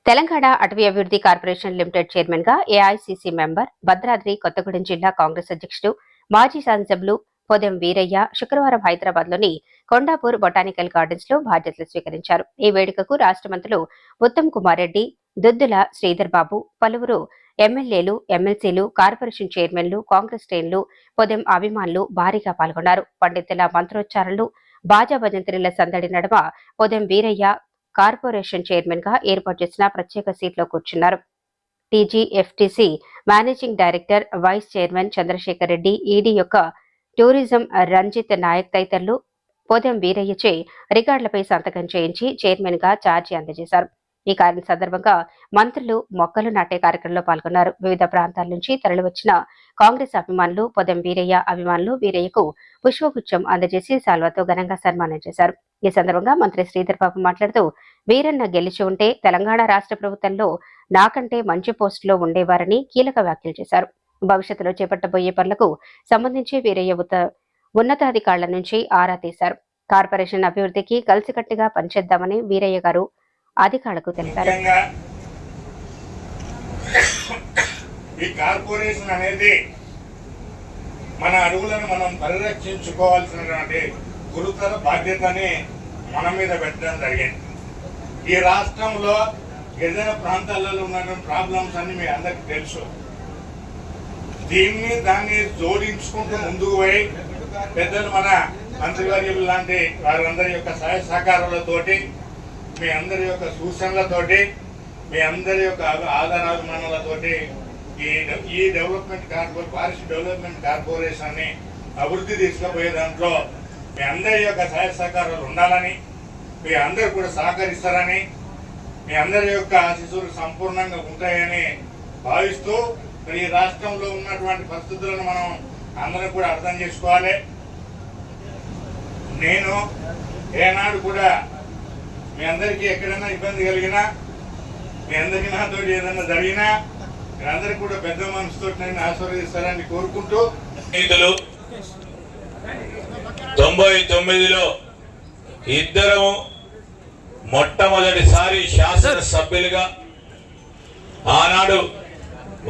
తెలంగాణ అటవీ అభివృద్ధి corporation limited chairman గా ఏఐసీసీ మెంబర్ భద్రాద్రి కొత్తగూడెం జిల్లా కాంగ్రెస్ అధ్యక్షుడు మాజీ శాసనసభ్యులు పొదెం వీరయ్య శుక్రవారం హైదరాబాద్ లోని కొండాపూర్ బొటానికల్ గార్డెన్స్ లో బాధ్యతలు స్వీకరించారు. ఈ వేడుకకు రాష్ట్ర మంత్రులు ఉత్తమ్ కుమార్ రెడ్డి, దుద్దుల శ్రీధర్ బాబు, పలువురు ఎమ్మెల్యేలు, ఎమ్మెల్సీలు, కార్పొరేషన్ చైర్మన్లు, కాంగ్రెస్ శ్రేణులు, పొదెం అభిమానులు భారీగా పాల్గొన్నారు. పండితుల మంత్రోచ్చారణలు, బాజా భజంత్రీల సందడి నడుమ పొదెం వీరయ్య కార్పొరేషన్ చైర్మన్ గా ఏర్పాటు చేసిన ప్రత్యేక సీట్లో కూర్చున్నారు. TGFTC managing director, vice chairman Chandrasekhar Reddy, ED యొక్క టూరిజం రంజిత్ నాయక్ తదితరులు పొదెం వీరయ్యచే రికార్డులపై సంతకం చేయించి చైర్మన్ గా ఛార్జీ అందజేశారు. ఈ కార్యక్రమం సందర్భంగా మంత్రులు మొక్కలు నాటే కార్యక్రమంలో పాల్గొన్నారు. వివిధ ప్రాంతాల నుంచి తరలివచ్చిన కాంగ్రెస్ అభిమానులు, పొదెం వీరయ్య అభిమానులు వీరయ్యకు పుష్పగుచ్చం అందజేసి శాల్వాతో ఘనంగా సన్మానం చేశారు. ఈ సందర్భంగా మంత్రి శ్రీధర్ బాబు మాట్లాడుతూ, వీరన్న గెలిచి ఉంటే తెలంగాణ రాష్ట్ర ప్రభుత్వంలో నాకంటే మంచి పోస్టులో ఉండేవారని కీలక వ్యాఖ్యలు చేశారు. భవిష్యత్తులో చేపట్టబోయే పనులకు సంబంధించి వీరయ్య ఉన్నతాధికారుల నుంచి ఆరా తీశారు. కార్పొరేషన్ అభివృద్ధికి కలిసికట్టుగా పనిచేద్దామని వీరయ్య గారు అధికారులకు తెలిపారు. ఈ కార్పొరేషన్ అనేది మన అడవులను మనం పరిరక్షించుకోవాల్సినటువంటి గురుతర బాధ్యతని మన మీద పెట్టడం జరిగింది. ఈ రాష్ట్రంలో గిరిజన ప్రాంతాలలో ఉన్నటువంటి ప్రాబ్లమ్స్ అన్ని మీ అందరికి తెలుసు. దాన్ని జోడించుకుంటూ ముందుకు పోయి పెద్దలు మన మంత్రివర్యులు లాంటి వారందరి యొక్క సహాయ సహకారాలతోటి, మీ అందరి యొక్క సూచనలతోటి, మీ అందరి యొక్క ఆధారాభిమానాలతోటి ఈ డెవలప్మెంట్ ఫారెస్ట్ డెవలప్మెంట్ కార్పొరేషన్ ని అభివృద్ధి తీసుకుపోయే దాంట్లో మీ అందరి యొక్క సహాయ సహకారాలు ఉండాలని, మీ అందరు కూడా సహకరిస్తారని, మీ అందరి యొక్క ఆశీస్సులు సంపూర్ణంగా ఉంటాయని భావిస్తూ, ఈ రాష్ట్రంలో ఉన్నటువంటి పరిస్థితులను మనం అందరం కూడా అర్థం చేసుకోవాలి. నేను ఏనాడు కూడా మీ అందరికీ ఎక్కడైనా ఇబ్బంది కలిగినా, మీ అందరికీ నాతో ఏదైనా జరిగినా మీరందరికీ కూడా పెద్ద మనసుతో నేను ఆశీర్వదిస్తారని కోరుకుంటూ, 99లో ఇద్దరం మొట్టమొదటిసారి శాసనసభ్యులుగా, ఆనాడు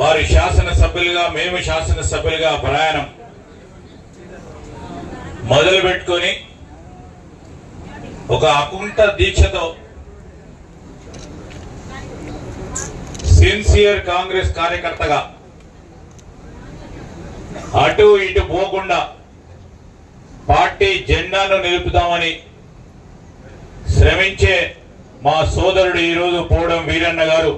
వారి శాసనసభ్యులుగా మేము శాసనసభ్యులుగా ప్రయాణం మొదలు పెట్టుకొని ఒక అకుంఠ దీక్షతో సిన్సియర్ కాంగ్రెస్ కార్యకర్తగా అటు ఇటు పోకుండా పార్టీ జెండాను నిలుపుదామని శ్రమించే మా సోదరుడు ఈరోజు పోవడం వీరన్న గారు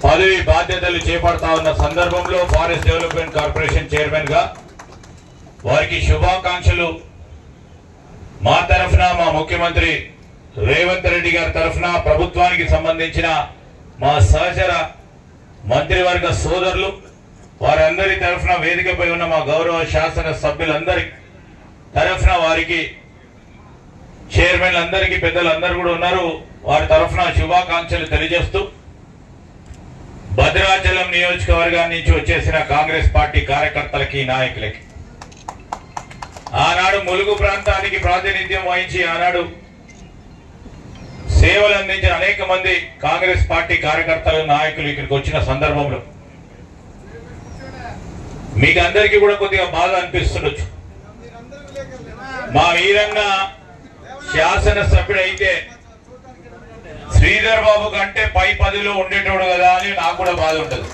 పదవి బాధ్యతలు చేపడతా ఉన్న సందర్భంలో ఫారెస్ట్ డెవలప్మెంట్ కార్పొరేషన్ చైర్మన్ గా వారికి శుభాకాంక్షలు మా తరఫున, మా ముఖ్యమంత్రి రేవంత్ రెడ్డి గారి తరఫున, ప్రభుత్వానికి సంబంధించిన మా సహచర మంత్రివర్గ సోదరులు వారందరి తరఫున, వేదికపై ఉన్న మా గౌరవ శాసన సభ్యులందరి తరఫున, వారికి చైర్మన్లందరికీ, పెద్దలందరూ కూడా ఉన్నారు, వారి తరఫున శుభాకాంక్షలు తెలియజేస్తూ, భద్రాచలం నియోజకవర్గాన్ని నుంచి వచ్చేసిన కాంగ్రెస్ పార్టీ కార్యకర్తలకి, నాయకులకి, ఆనాడు ములుగు ప్రాంతానికి ప్రాతినిధ్యం వహించి ఆనాడు సేవలు అందించిన అనేక మంది కాంగ్రెస్ పార్టీ కార్యకర్తలు, నాయకులు ఇక్కడికి వచ్చిన సందర్భంలో మీకు అందరికీ కూడా కొద్దిగా బాధ అనిపిస్తుండొచ్చు. మా వీరన్న శాసనసభ్యుడైతే శ్రీధర్ బాబు కంటే పై పదిలో ఉండేటోడు కదా అని నాకు కూడా బాధ ఉంటుంది.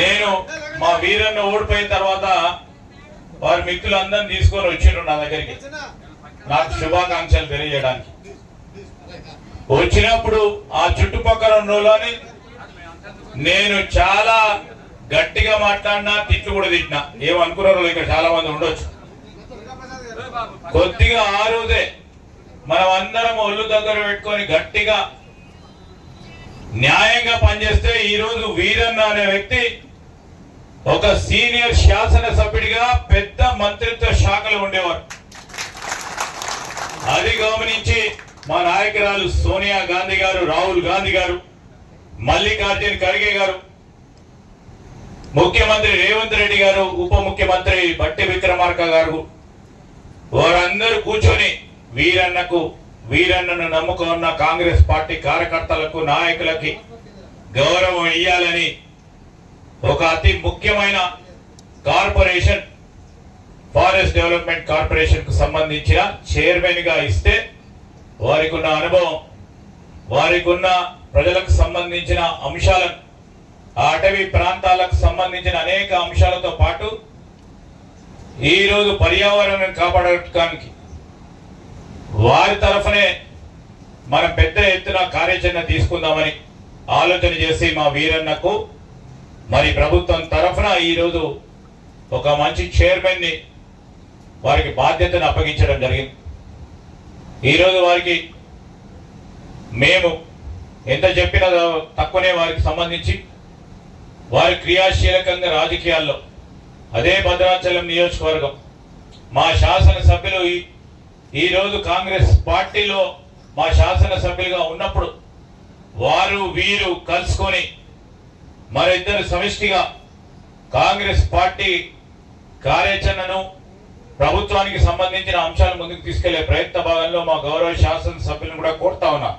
నేను మా వీరన్న ఓడిపోయిన తర్వాత వారి మిత్రులందరినీ తీసుకొని వచ్చిండ్రు నా దగ్గరికి నాకు శుభాకాంక్షలు తెలియజేయడానికి. వచ్చినప్పుడు ఆ చుట్టుపక్కల ఉన్నోళ్ళని నేను చాలా గట్టిగా మాట్లాడినా, తిట్లు కూడా తిట్టినా. ఏమనుకున్నారు ఇక్కడ చాలా మంది ఉండొచ్చు. కొద్దిగా ఆ రోజే మనం అందరం ఒళ్ళు దగ్గర పెట్టుకొని గట్టిగా న్యాయంగా పనిచేస్తే ఈరోజు వీరన్న అనే వ్యక్తి ఒక సీనియర్ శాసనసభ్యుడిగా పెద్ద మంత్రిత్వ శాఖలో ఉండేవారు. అది గమనించి మా నాయకురాలు సోనియా గాంధీ గారు, రాహుల్ గాంధీ గారు, మల్లికార్జున్ ఖర్గే గారు, ముఖ్యమంత్రి రేవంత్ రెడ్డి గారు, ఉప ముఖ్యమంత్రి బట్టి విక్రమార్క గారు, వారందరూ కూర్చొని వీరన్నకు వీరన్నను నమ్ముకున్న కాంగ్రెస్ పార్టీ కార్యకర్తలకు నాయకులకి గౌరవం ఇయ్యాలని ఒక అతి ముఖ్యమైన కార్పొరేషన్ ఫారెస్ట్ డెవలప్మెంట్ కార్పొరేషన్ కు సంబంధించిన చైర్మన్ గా ఇస్తే వారికి ఉన్న అనుభవం, వారికి ఉన్న ప్రజలకు సంబంధించిన అంశాలను, ఆ అటవీ ప్రాంతాలకు సంబంధించిన అనేక అంశాలతో పాటు ఈరోజు పర్యావరణాన్ని కాపాడటానికి వారి తరఫునే మనం పెద్ద ఎత్తున కార్యాచరణ తీసుకుందామని ఆలోచన చేసి మా వీరన్నకు మరి ప్రభుత్వం తరఫున ఈరోజు ఒక మంచి చైర్మన్ ని వారికి బాధ్యతను అప్పగించడం జరిగింది. ఈరోజు వారికి మేము ఎంత చెప్పినా తక్కువనే వారికి సంబంధించి వారి క్రియాశీలకంగా రాజకీయాల్లో, అదే భద్రాచలం నియోజకవర్గం మా శాసనసభ్యులు ఈరోజు కాంగ్రెస్ పార్టీలో మా శాసనసభ్యులుగా ఉన్నప్పుడు వారు వీరు కలుసుకొని మరిద్దరు సమిష్టిగా కాంగ్రెస్ పార్టీ కార్యాచరణను, ప్రభుత్వానికి సంబంధించిన అంశాలు ముందుకు తీసుకెళ్లే ప్రయత్న భాగంలో మా గౌరవ శాసనసభ్యులను కూడా కోరుతా ఉన్నా.